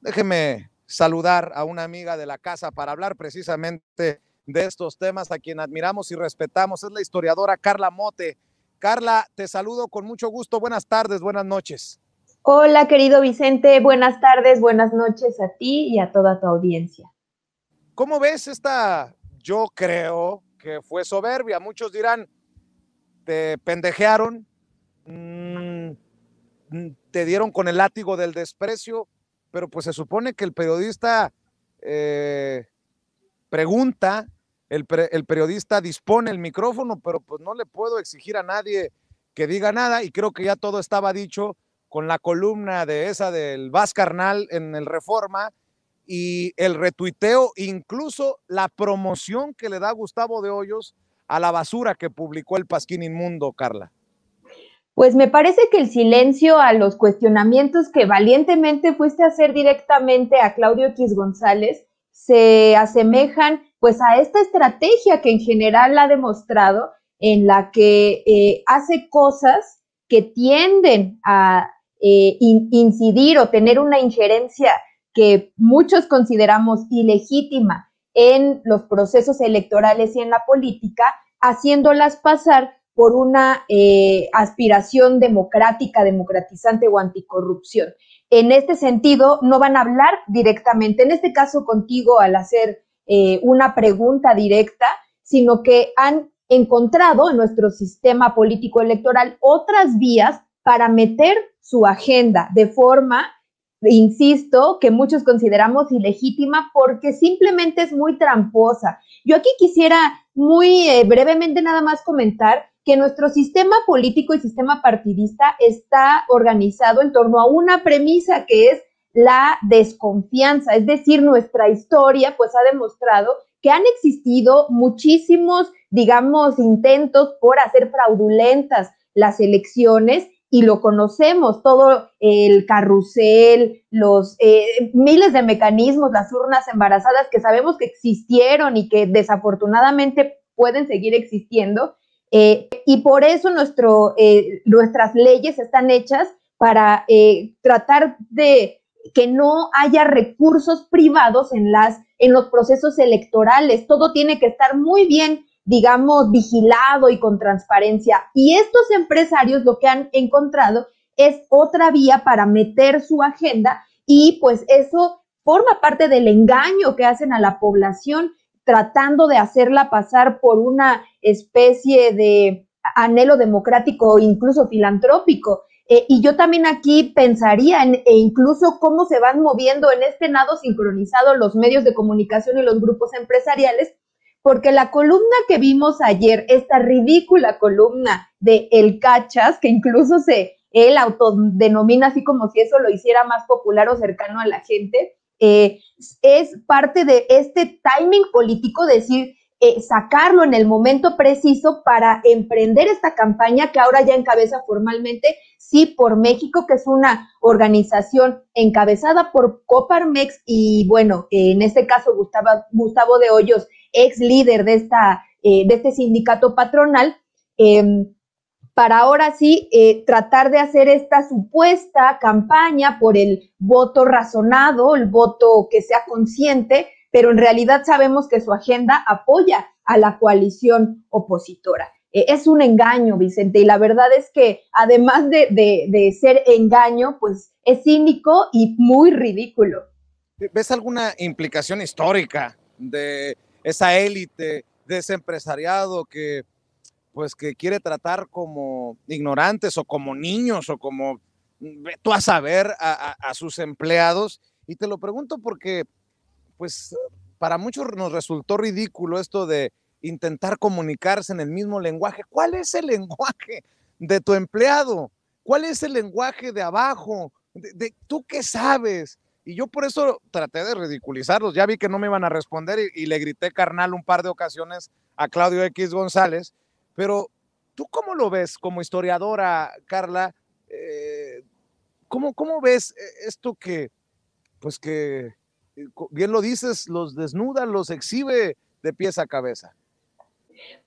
Déjeme saludar a una amiga de la casa para hablar precisamente de estos temas, a quien admiramos y respetamos. Es la historiadora Carla Mote. Carla, te saludo con mucho gusto. Buenas tardes, buenas noches. Hola, querido Vicente, buenas tardes, buenas noches a ti y a toda tu audiencia. ¿Cómo ves esta? Yo creo que fue soberbia. Muchos dirán, te pendejearon, te dieron con el látigo del desprecio, pero pues se supone que el periodista pregunta, el periodista dispone el micrófono, pero pues no le puedo exigir a nadie que diga nada, y creo que ya todo estaba dicho con la columna de esa del Vaz Carnal en el Reforma y el retuiteo, incluso la promoción que le da Gustavo de Hoyos a la basura que publicó el Pasquín Inmundo, Carla. Pues me parece que el silencio a los cuestionamientos que valientemente fuiste a hacer directamente a Claudio X González se asemejan pues a esta estrategia que en general ha demostrado, en la que hace cosas que tienden a incidir o tener una injerencia que muchos consideramos ilegítima en los procesos electorales y en la política, haciéndolas pasar por una aspiración democrática, democratizante o anticorrupción. En este sentido, no van a hablar directamente, en este caso contigo, al hacer una pregunta directa, sino que han encontrado en nuestro sistema político electoral otras vías para meter su agenda de forma, insisto, que muchos consideramos ilegítima porque simplemente es muy tramposa. Yo aquí quisiera muy brevemente nada más comentar que nuestro sistema político y sistema partidista está organizado en torno a una premisa que es la desconfianza, es decir, nuestra historia pues ha demostrado que han existido muchísimos, digamos, intentos por hacer fraudulentas las elecciones y lo conocemos, todo el carrusel, los miles de mecanismos, las urnas embarazadas que sabemos que existieron y que desafortunadamente pueden seguir existiendo. Y por eso nuestras leyes están hechas para tratar de que no haya recursos privados en los procesos electorales. Todo tiene que estar muy bien, digamos, vigilado y con transparencia. Y estos empresarios lo que han encontrado es otra vía para meter su agenda y pues eso forma parte del engaño que hacen a la población, tratando de hacerla pasar por una especie de anhelo democrático, incluso filantrópico. Y yo también aquí pensaría incluso cómo se van moviendo en este nado sincronizado los medios de comunicación y los grupos empresariales, porque la columna que vimos ayer, esta ridícula columna de El Cachas, que incluso él autodenomina así como si eso lo hiciera más popular o cercano a la gente, es parte de este timing político, decir, sacarlo en el momento preciso para emprender esta campaña que ahora ya encabeza formalmente Sí por México, que es una organización encabezada por Coparmex y bueno, en este caso Gustavo de Hoyos, ex líder de este sindicato patronal, para ahora sí tratar de hacer esta supuesta campaña por el voto razonado, el voto que sea consciente, pero en realidad sabemos que su agenda apoya a la coalición opositora. Es un engaño, Vicente, y la verdad es que además de ser engaño, pues es cínico y muy ridículo. ¿Ves alguna implicación histórica de esa élite, de ese empresariado que pues que quiere tratar como ignorantes o como niños o como tú a saber a sus empleados? Y te lo pregunto porque pues para muchos nos resultó ridículo esto de intentar comunicarse en el mismo lenguaje. ¿Cuál es el lenguaje de tu empleado? ¿Cuál es el lenguaje de abajo? ¿Tú qué sabes? Y yo por eso traté de ridiculizarlos. Ya vi que no me iban a responder y le grité carnal un par de ocasiones a Claudio X González. Pero ¿tú cómo lo ves como historiadora, Carla? ¿Cómo ves esto que, pues que, bien lo dices, los desnuda, los exhibe de pies a cabeza?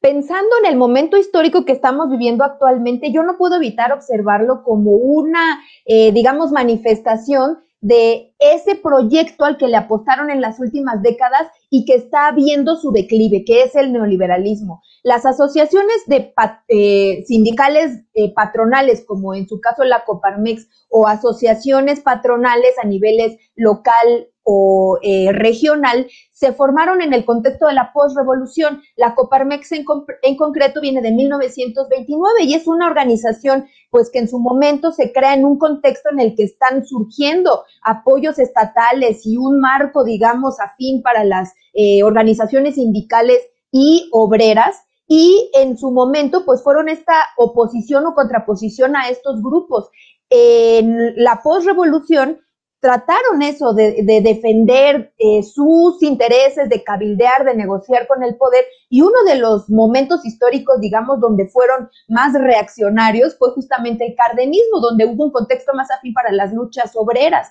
Pensando en el momento histórico que estamos viviendo actualmente, yo no puedo evitar observarlo como una, digamos, manifestación de ese proyecto al que le apostaron en las últimas décadas y que está viendo su declive, que es el neoliberalismo. Las asociaciones de sindicales patronales, como en su caso la Coparmex, o asociaciones patronales a niveles local o regional, se formaron en el contexto de la posrevolución. La Coparmex en concreto viene de 1929 y es una organización pues que en su momento se crea en un contexto en el que están surgiendo apoyos estatales y un marco, digamos, afín para las organizaciones sindicales y obreras, y en su momento pues fueron esta oposición o contraposición a estos grupos. En la posrevolución trataron eso de defender sus intereses, de cabildear, de negociar con el poder, y uno de los momentos históricos, digamos, donde fueron más reaccionarios fue justamente el cardenismo, donde hubo un contexto más afín para las luchas obreras.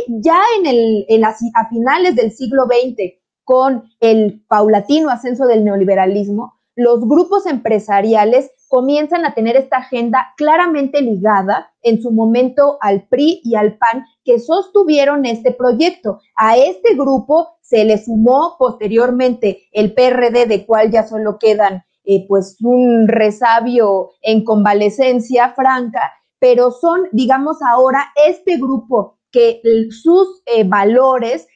Ya a finales del siglo XX, con el paulatino ascenso del neoliberalismo, los grupos empresariales comienzan a tener esta agenda claramente ligada en su momento al PRI y al PAN, que sostuvieron este proyecto. A este grupo se le sumó posteriormente el PRD, de cual ya solo quedan pues un resabio en convalecencia franca, pero son, digamos, ahora este grupo que sus valores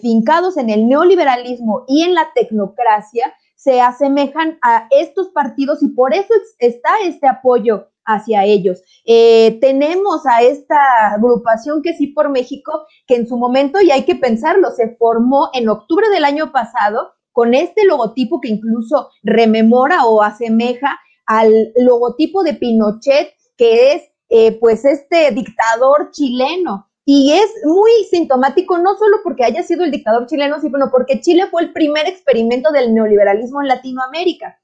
fincados en el neoliberalismo y en la tecnocracia se asemejan a estos partidos, y por eso está este apoyo hacia ellos. Tenemos a esta agrupación que Sí por México, que en su momento, y hay que pensarlo, se formó en octubre del año pasado con este logotipo que incluso rememora o asemeja al logotipo de Pinochet, que es pues este dictador chileno. Y es muy sintomático, no solo porque haya sido el dictador chileno, sino porque Chile fue el primer experimento del neoliberalismo en Latinoamérica.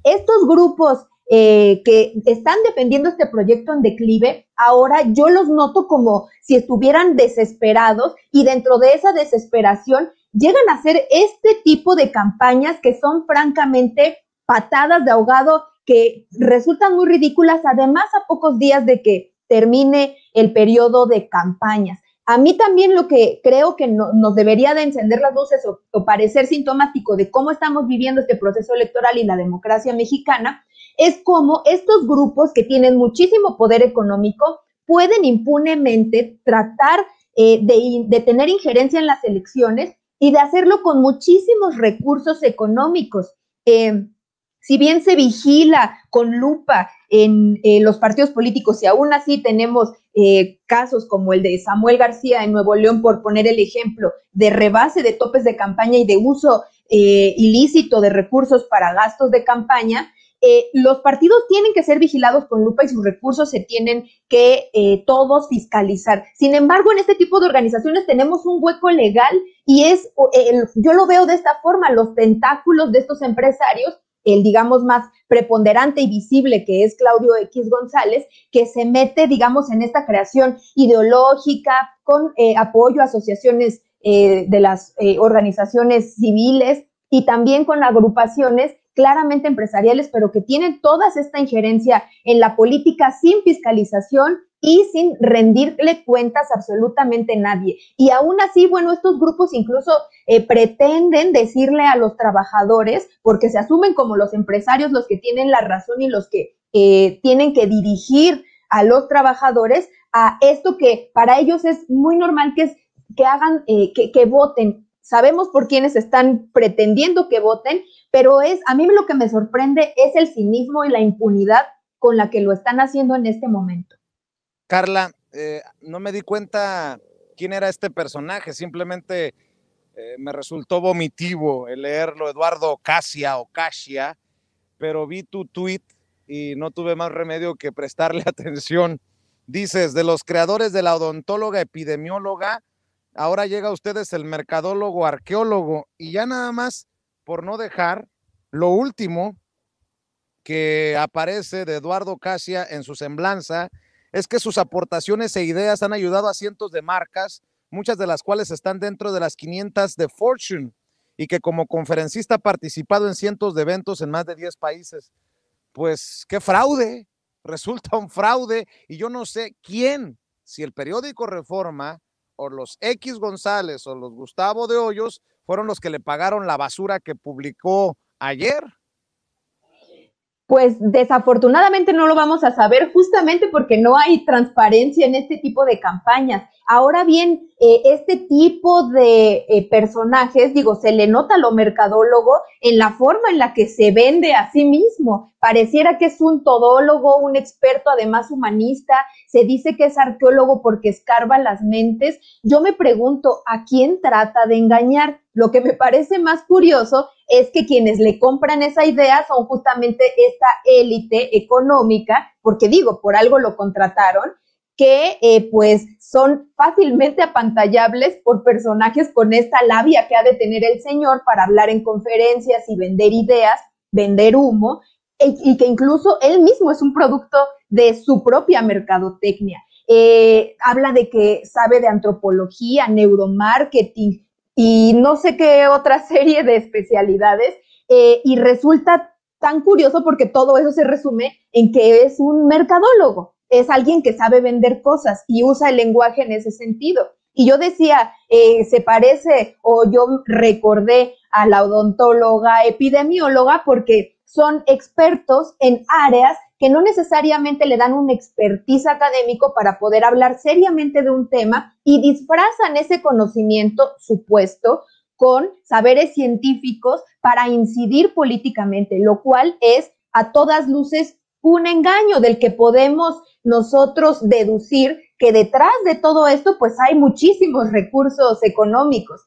Estos grupos que están defendiendo este proyecto en declive, ahora yo los noto como si estuvieran desesperados, y dentro de esa desesperación llegan a hacer este tipo de campañas que son francamente patadas de ahogado, que resultan muy ridículas, además a pocos días de que termine el periodo de campañas. A mí también lo que creo que nos debería de encender las luces o parecer sintomático de cómo estamos viviendo este proceso electoral y la democracia mexicana es cómo estos grupos que tienen muchísimo poder económico pueden impunemente tratar de tener injerencia en las elecciones y de hacerlo con muchísimos recursos económicos. Si bien se vigila con lupa en los partidos políticos, y aún así tenemos casos como el de Samuel García en Nuevo León, por poner el ejemplo, de rebase de topes de campaña y de uso ilícito de recursos para gastos de campaña, los partidos tienen que ser vigilados con lupa y sus recursos se tienen que todos fiscalizar. Sin embargo, en este tipo de organizaciones tenemos un hueco legal y yo lo veo de esta forma: los tentáculos de estos empresarios, el digamos más preponderante y visible, que es Claudio X González, que se mete, digamos, en esta creación ideológica con apoyo a asociaciones de las organizaciones civiles y también con agrupaciones claramente empresariales, pero que tienen toda esta injerencia en la política sin fiscalización y sin rendirle cuentas absolutamente a nadie. Y aún así, bueno, estos grupos incluso pretenden decirle a los trabajadores, porque se asumen como los empresarios los que tienen la razón y los que tienen que dirigir a los trabajadores a esto que para ellos es muy normal, que hagan, que voten. Sabemos por quiénes están pretendiendo que voten, pero a mí lo que me sorprende es el cinismo y la impunidad con la que lo están haciendo en este momento. Carla, no me di cuenta quién era este personaje, simplemente me resultó vomitivo el leerlo, Eduardo Ocasio, pero vi tu tweet y no tuve más remedio que prestarle atención. Dices, de los creadores de la odontóloga epidemióloga, ahora llega a ustedes el mercadólogo arqueólogo, y ya nada más por no dejar lo último que aparece de Eduardo Ocasio en su semblanza, es que sus aportaciones e ideas han ayudado a cientos de marcas, muchas de las cuales están dentro de las 500 de Fortune, y que como conferencista ha participado en cientos de eventos en más de 10 países. Pues qué fraude, resulta un fraude, y yo no sé quién, si el periódico Reforma o los X González o los Gustavo de Hoyos fueron los que le pagaron la basura que publicó ayer. Pues desafortunadamente no lo vamos a saber justamente porque no hay transparencia en este tipo de campañas. Ahora bien, este tipo de personajes, digo, se le nota lo mercadólogo en la forma en la que se vende a sí mismo. Pareciera que es un todólogo, un experto, además humanista. Se dice que es arqueólogo porque escarba las mentes. Yo me pregunto, ¿a quién trata de engañar? Lo que me parece más curioso es que quienes le compran esa idea son justamente esta élite económica, porque digo, por algo lo contrataron, que pues son fácilmente apantallables por personajes con esta labia que ha de tener el señor para hablar en conferencias y vender ideas, vender humo, y que incluso él mismo es un producto de su propia mercadotecnia. Habla de que sabe de antropología, neuromarketing, y no sé qué otra serie de especialidades, y resulta tan curioso porque todo eso se resume en que es un mercadólogo, es alguien que sabe vender cosas y usa el lenguaje en ese sentido. Y yo decía, se parece, o yo recordé a la odontóloga epidemióloga porque son expertos en áreas que no necesariamente le dan un expertise académico para poder hablar seriamente de un tema y disfrazan ese conocimiento supuesto con saberes científicos para incidir políticamente, lo cual es a todas luces un engaño del que podemos nosotros deducir que detrás de todo esto pues hay muchísimos recursos económicos.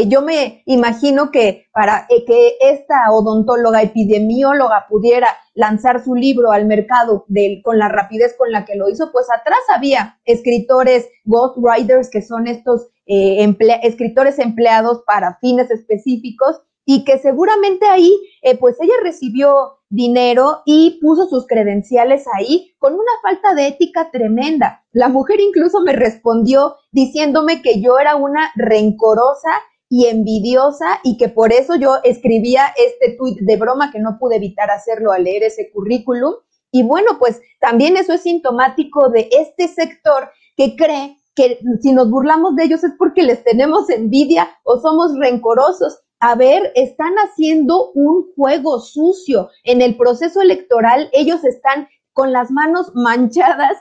Yo me imagino que para que esta odontóloga epidemióloga pudiera lanzar su libro al mercado con la rapidez con la que lo hizo, pues atrás había escritores ghostwriters, que son estos escritores empleados para fines específicos, y que seguramente ahí pues ella recibió dinero y puso sus credenciales ahí con una falta de ética tremenda. La mujer incluso me respondió diciéndome que yo era una rencorosa y envidiosa y que por eso yo escribía este tuit de broma, que no pude evitar hacerlo al leer ese currículum. Y bueno, pues también eso es sintomático de este sector que cree que si nos burlamos de ellos es porque les tenemos envidia o somos rencorosos. A ver, están haciendo un juego sucio. En el proceso electoral ellos están con las manos manchadas,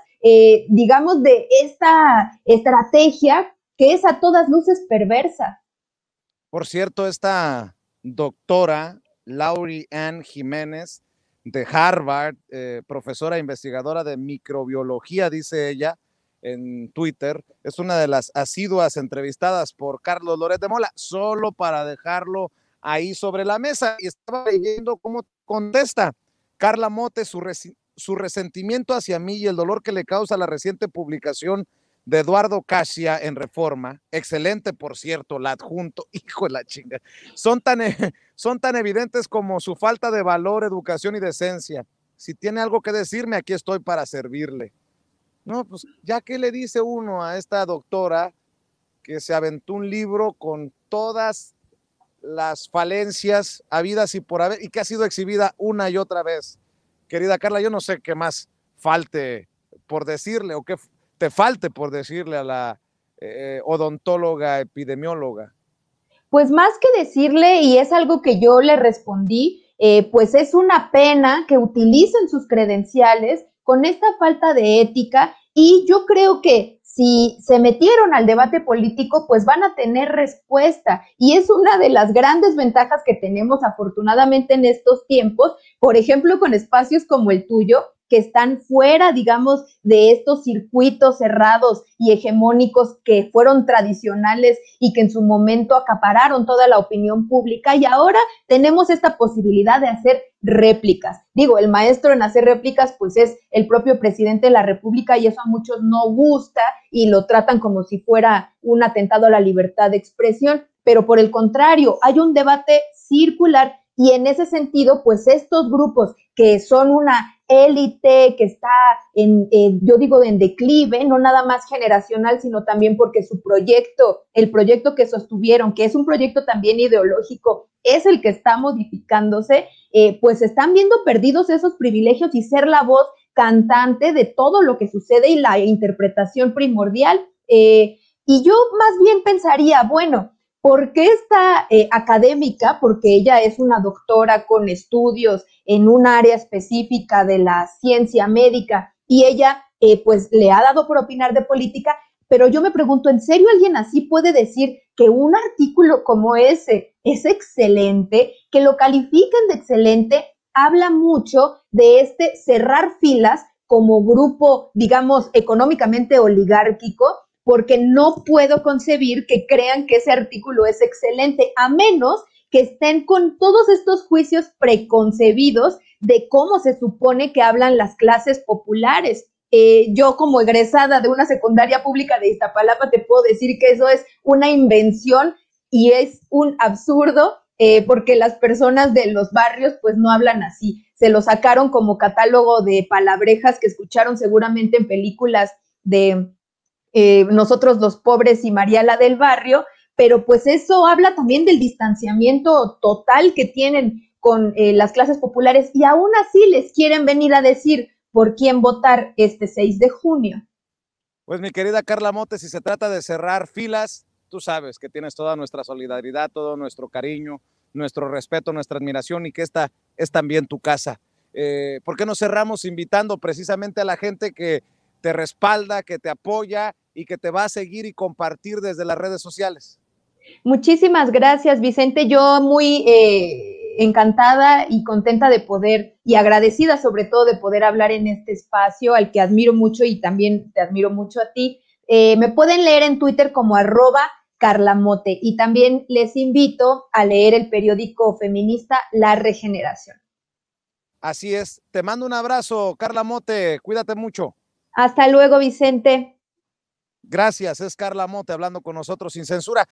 digamos, de esta estrategia que es a todas luces perversa. Por cierto, esta doctora, Laurie Ann Jiménez, de Harvard, profesora investigadora de microbiología, dice ella en Twitter, es una de las asiduas entrevistadas por Carlos Loret de Mola, solo para dejarlo ahí sobre la mesa. Y estaba leyendo cómo contesta Carla Mote su resentimiento hacia mí y el dolor que le causa la reciente publicación de Eduardo Casia en Reforma, excelente por cierto, la adjunto, hijo de la chinga, son tan evidentes como su falta de valor, educación y decencia. Si tiene algo que decirme, aquí estoy para servirle. No, pues ya que le dice uno a esta doctora que se aventó un libro con todas las falencias habidas y por haber, y que ha sido exhibida una y otra vez. Querida Carla, yo no sé qué más falte por decirle o qué te falte por decirle a la odontóloga epidemióloga. Pues más que decirle, y es algo que yo le respondí, pues es una pena que utilicen sus credenciales con esta falta de ética, y yo creo que si se metieron al debate político, pues van a tener respuesta, y es una de las grandes ventajas que tenemos afortunadamente en estos tiempos, por ejemplo, con espacios como el tuyo, que están fuera, digamos, de estos circuitos cerrados y hegemónicos que fueron tradicionales y que en su momento acapararon toda la opinión pública, y ahora tenemos esta posibilidad de hacer réplicas. Digo, el maestro en hacer réplicas pues es el propio presidente de la República, y eso a muchos no gusta y lo tratan como si fuera un atentado a la libertad de expresión, pero por el contrario, hay un debate circular, y en ese sentido, pues estos grupos que son una élite que está yo digo, en declive, no nada más generacional, sino también porque su proyecto, el proyecto que sostuvieron, que es un proyecto también ideológico, es el que está modificándose, pues están viendo perdidos esos privilegios y ser la voz cantante de todo lo que sucede y la interpretación primordial. Y yo más bien pensaría, bueno, ¿por qué esta académica? Porque ella es una doctora con estudios en un área específica de la ciencia médica y ella pues le ha dado por opinar de política, pero yo me pregunto, ¿en serio alguien así puede decir que un artículo como ese es excelente, que lo califican de excelente? Habla mucho de este cerrar filas como grupo, digamos, económicamente oligárquico, porque no puedo concebir que crean que ese artículo es excelente, a menos que estén con todos estos juicios preconcebidos de cómo se supone que hablan las clases populares. Yo como egresada de una secundaria pública de Iztapalapa te puedo decir que eso es una invención y es un absurdo porque las personas de los barrios pues no hablan así. Se lo sacaron como catálogo de palabrejas que escucharon seguramente en películas de Nosotros los pobres y María la del barrio, pero pues eso habla también del distanciamiento total que tienen con las clases populares y aún así les quieren venir a decir por quién votar este 6 de junio. Pues mi querida Carla Mote, si se trata de cerrar filas, tú sabes que tienes toda nuestra solidaridad, todo nuestro cariño, nuestro respeto, nuestra admiración y que esta es también tu casa. ¿Por qué no cerramos invitando precisamente a la gente que te respalda, que te apoya y que te va a seguir y compartir desde las redes sociales? Muchísimas gracias, Vicente. Yo muy encantada y contenta de poder, y agradecida sobre todo de poder hablar en este espacio al que admiro mucho y también te admiro mucho a ti. Me pueden leer en Twitter como @Carlamote y también les invito a leer el periódico feminista La Regeneración. Así es. Te mando un abrazo, Carla Mote. Cuídate mucho. Hasta luego, Vicente. Gracias. Es Carla Mote hablando con nosotros sin censura.